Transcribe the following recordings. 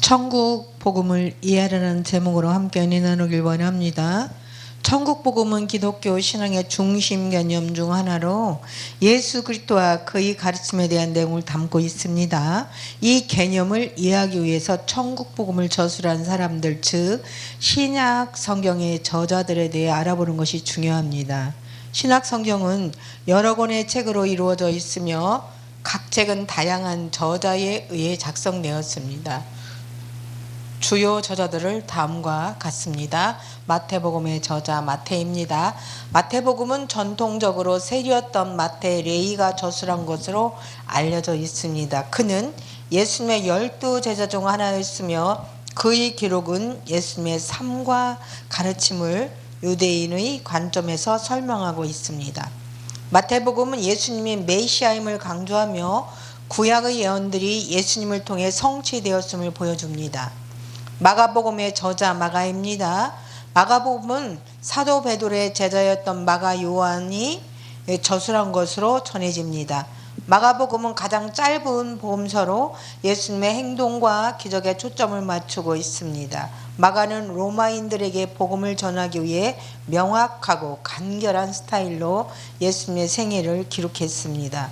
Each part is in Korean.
천국 복음을 이해하라는 제목으로 함께 은혜 나누길 원합니다. 천국 복음은 기독교 신앙의 중심 개념 중 하나로 예수 그리스도와 그의 가르침에 대한 내용을 담고 있습니다. 이 개념을 이해하기 위해서 천국 복음을 저술한 사람들, 즉 신약 성경의 저자들에 대해 알아보는 것이 중요합니다. 신약 성경은 여러 권의 책으로 이루어져 있으며 각 책은 다양한 저자에 의해 작성되었습니다. 주요 저자들을 다음과 같습니다. 마태복음의 저자 마태입니다. 마태복음은 전통적으로 세리였던 마태 레위가 저술한 것으로 알려져 있습니다. 그는 예수님의 12 제자 중 하나였으며 그의 기록은 예수님의 삶과 가르침을 유대인의 관점에서 설명하고 있습니다. 마태복음은 예수님이 메시아임을 강조하며 구약의 예언들이 예수님을 통해 성취되었음을 보여줍니다. 마가복음의 저자 마가입니다. 마가복음은 사도 베드로의 제자였던 마가 요한이 저술한 것으로 전해집니다. 마가복음은 가장 짧은 복음서로 예수님의 행동과 기적에 초점을 맞추고 있습니다. 마가는 로마인들에게 복음을 전하기 위해 명확하고 간결한 스타일로 예수님의 생애를 기록했습니다.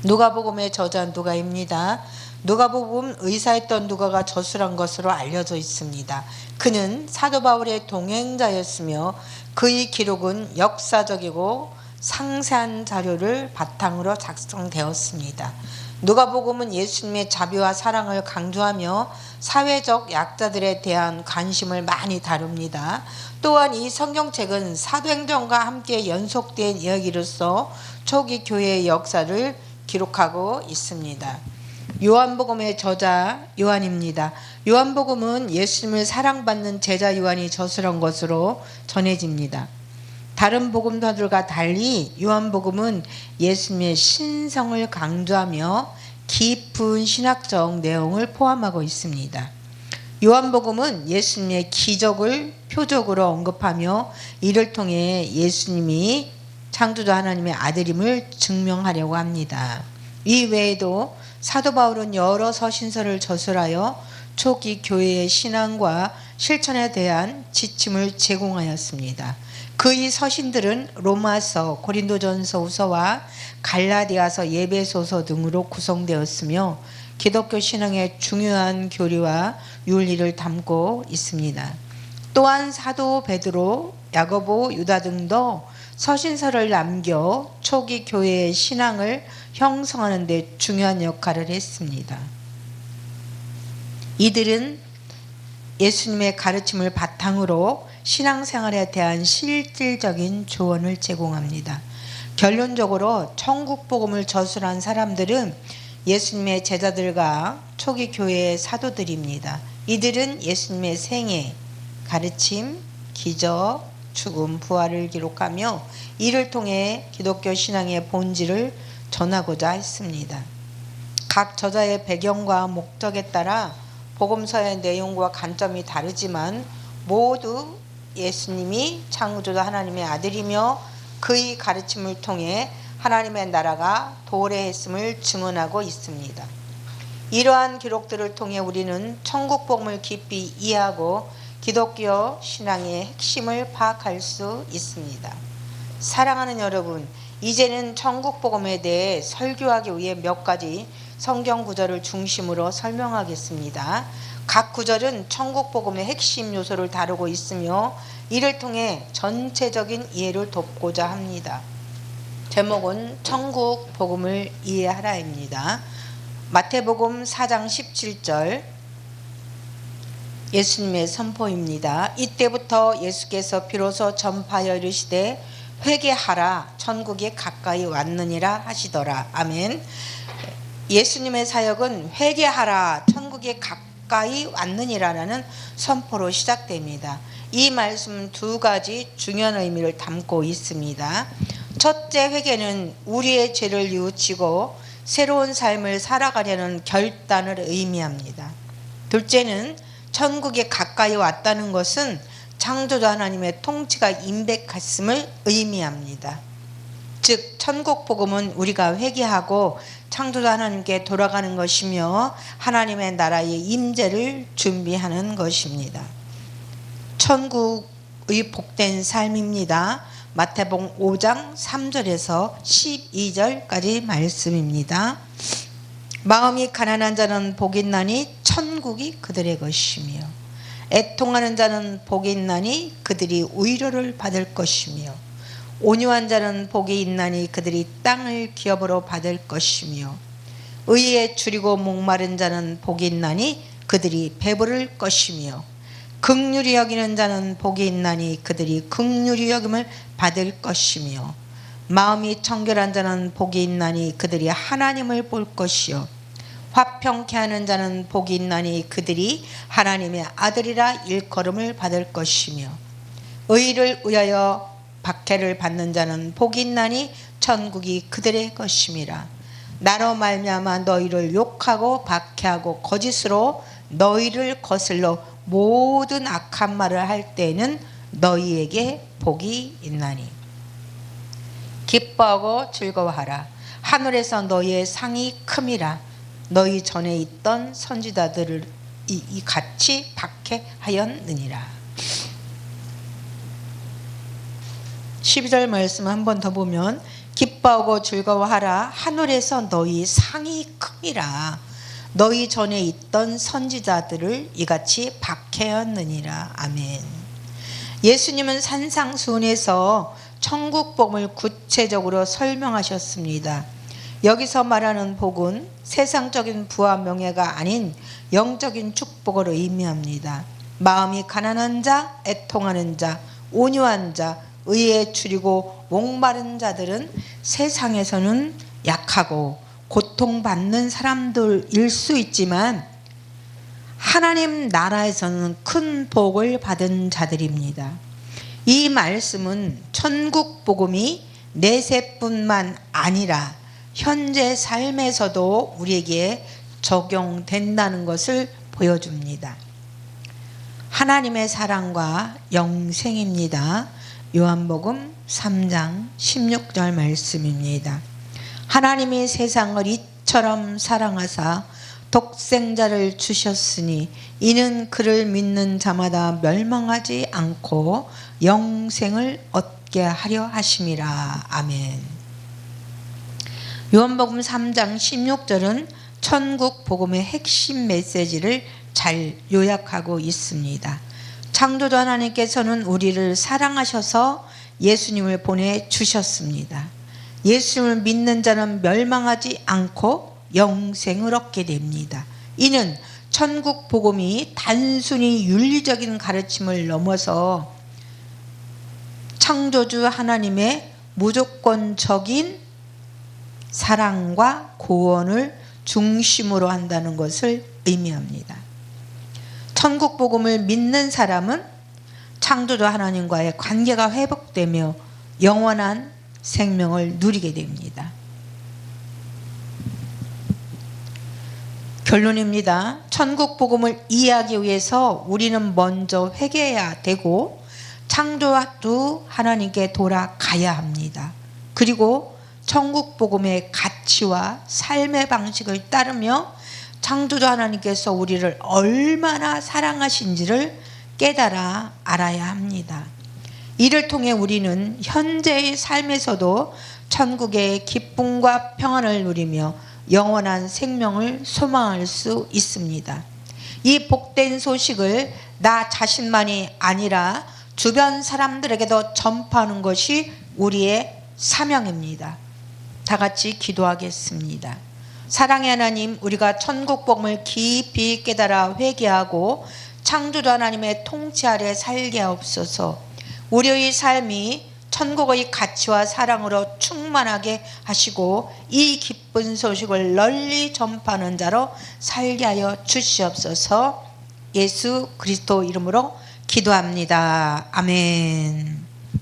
누가복음의 저자 누가입니다. 누가복음 의사였던 누가가 저술한 것으로 알려져 있습니다. 그는 사도 바울의 동행자였으며 그의 기록은 역사적이고 상세한 자료를 바탕으로 작성되었습니다. 누가복음은 예수님의 자비와 사랑을 강조하며 사회적 약자들에 대한 관심을 많이 다룹니다. 또한 이 성경책은 사도행전과 함께 연속된 이야기로서 초기 교회의 역사를 기록하고 있습니다. 요한복음의 저자 요한입니다. 요한복음은 예수님을 사랑받는 제자 요한이 저술한 것으로 전해집니다. 다른 복음서들과 달리 요한복음은 예수님의 신성을 강조하며 깊은 신학적 내용을 포함하고 있습니다. 요한복음은 예수님의 기적을 표적으로 언급하며 이를 통해 예수님이 창조자 하나님의 아들임을 증명하려고 합니다. 이 외에도 사도 바울은 여러 서신서를 저술하여 초기 교회의 신앙과 실천에 대한 지침을 제공하였습니다. 그의 서신들은 로마서, 고린도전서 후서와 갈라디아서, 에베소서 등으로 구성되었으며 기독교 신앙의 중요한 교리와 윤리를 담고 있습니다. 또한 사도 베드로, 야고보, 유다 등도 서신서를 남겨 초기 교회의 신앙을 형성하는 데 중요한 역할을 했습니다. 이들은 예수님의 가르침을 바탕으로 신앙생활에 대한 실질적인 조언을 제공합니다. 결론적으로 천국 복음을 저술한 사람들은 예수님의 제자들과 초기 교회의 사도들입니다. 이들은 예수님의 생애, 가르침, 기적, 죽음, 부활을 기록하며 이를 통해 기독교 신앙의 본질을 전하고자 했습니다. 각 저자의 배경과 목적에 따라 복음서의 내용과 관점이 다르지만 모두 예수님이 창조자 하나님의 아들이며 그의 가르침을 통해 하나님의 나라가 도래했음을 증언하고 있습니다. 이러한 기록들을 통해 우리는 천국 복음을 깊이 이해하고 기독교 신앙의 핵심을 파악할 수 있습니다. 사랑하는 여러분, 이제는 천국 복음에 대해 설교하기 위해 몇 가지 성경 구절을 중심으로 설명하겠습니다. 각 구절은 천국 복음의 핵심 요소를 다루고 있으며 이를 통해 전체적인 이해를 돕고자 합니다. 제목은 천국 복음을 이해하라입니다. 마태복음 4장 17절 예수님의 선포입니다. 이때부터 예수께서 비로소 전파하여 이르시되 회개하라 천국이 가까이 왔느니라 하시더라. 아멘. 예수님의 사역은 회개하라 천국이 가까이 왔느니라라는 선포로 시작됩니다. 이 말씀은 두 가지 중요한 의미를 담고 있습니다. 첫째, 회개는 우리의 죄를 뉘우치고 새로운 삶을 살아가려는 결단을 의미합니다. 둘째는 천국에 가까이 왔다는 것은 창조자 하나님의 통치가 임백했음을 의미합니다. 즉 천국 복음은 우리가 회개하고 창조주 하나님께 돌아가는 것이며 하나님의 나라의 임재를 준비하는 것입니다. 천국의 복된 삶입니다. 마태복음 5장 3절에서 12절까지 말씀입니다. 마음이 가난한 자는 복이 있나니 천국이 그들의 것이며 애통하는 자는 복이 있나니 그들이 위로를 받을 것이며 온유한 자는 복이 있나니 그들이 땅을 기업으로 받을 것이며 의에 줄이고 목마른 자는 복이 있나니 그들이 배부를 것이며 긍휼히 여기는 자는 복이 있나니 그들이 긍휼히 여김을 받을 것이며 마음이 청결한 자는 복이 있나니 그들이 하나님을 볼 것이요 화평케 하는 자는 복이 있나니 그들이 하나님의 아들이라 일컬음을 받을 것이며 의를 위하여 박해를 받는 자는 복이 있나니 천국이 그들의 것임이라. 나로 말미암아 너희를 욕하고 박해하고 거짓으로 너희를 거슬러 모든 악한 말을 할 때에는 너희에게 복이 있나니 기뻐하고 즐거워하라. 하늘에서 너희의 상이 큼이라. 너희 전에 있던 선지자들을 같이 박해하였느니라. 12절 말씀 한 번 더 보면 기뻐하고 즐거워하라. 하늘에서 너희 상이 큼이라. 너희 전에 있던 선지자들을 이같이 박해하였느니라. 아멘. 예수님은 산상수훈에서 천국 복음을 구체적으로 설명하셨습니다. 여기서 말하는 복은 세상적인 부와 명예가 아닌 영적인 축복을 의미합니다. 마음이 가난한 자, 애통하는 자, 온유한 자, 의에 줄이고 목마른 자들은 세상에서는 약하고 고통받는 사람들일 수 있지만 하나님 나라에서는 큰 복을 받은 자들입니다. 이 말씀은 천국 복음이 내세뿐만 아니라 현재 삶에서도 우리에게 적용된다는 것을 보여줍니다. 하나님의 사랑과 영생입니다. 요한복음 3장 16절 말씀입니다. 하나님이 세상을 이처럼 사랑하사 독생자를 주셨으니 이는 그를 믿는 자마다 멸망하지 않고 영생을 얻게 하려 하심이라. 아멘. 요한복음 3장 16절은 천국 복음의 핵심 메시지를 잘 요약하고 있습니다. 창조주 하나님께서는 우리를 사랑하셔서 예수님을 보내주셨습니다. 예수님을 믿는 자는 멸망하지 않고 영생을 얻게 됩니다. 이는 천국 복음이 단순히 윤리적인 가르침을 넘어서 창조주 하나님의 무조건적인 사랑과 구원을 중심으로 한다는 것을 의미합니다. 천국 복음을 믿는 사람은 창조주 하나님과의 관계가 회복되며 영원한 생명을 누리게 됩니다. 결론입니다. 천국 복음을 이해하기 위해서 우리는 먼저 회개해야 되고 창조주 하나님께 돌아가야 합니다. 그리고 천국 복음의 가치와 삶의 방식을 따르며 창조주 하나님께서 우리를 얼마나 사랑하신지를 깨달아 알아야 합니다. 이를 통해 우리는 현재의 삶에서도 천국의 기쁨과 평안을 누리며 영원한 생명을 소망할 수 있습니다. 이 복된 소식을 나 자신만이 아니라 주변 사람들에게도 전파하는 것이 우리의 사명입니다. 다 같이 기도하겠습니다. 사랑의 하나님, 우리가 천국 복음을 깊이 깨달아 회개하고 창조주 하나님의 통치 아래 살게 하옵소서. 우리의 삶이 천국의 가치와 사랑으로 충만하게 하시고 이 기쁜 소식을 널리 전파하는 자로 살게 하여 주시옵소서. 예수 그리스도 이름으로 기도합니다. 아멘.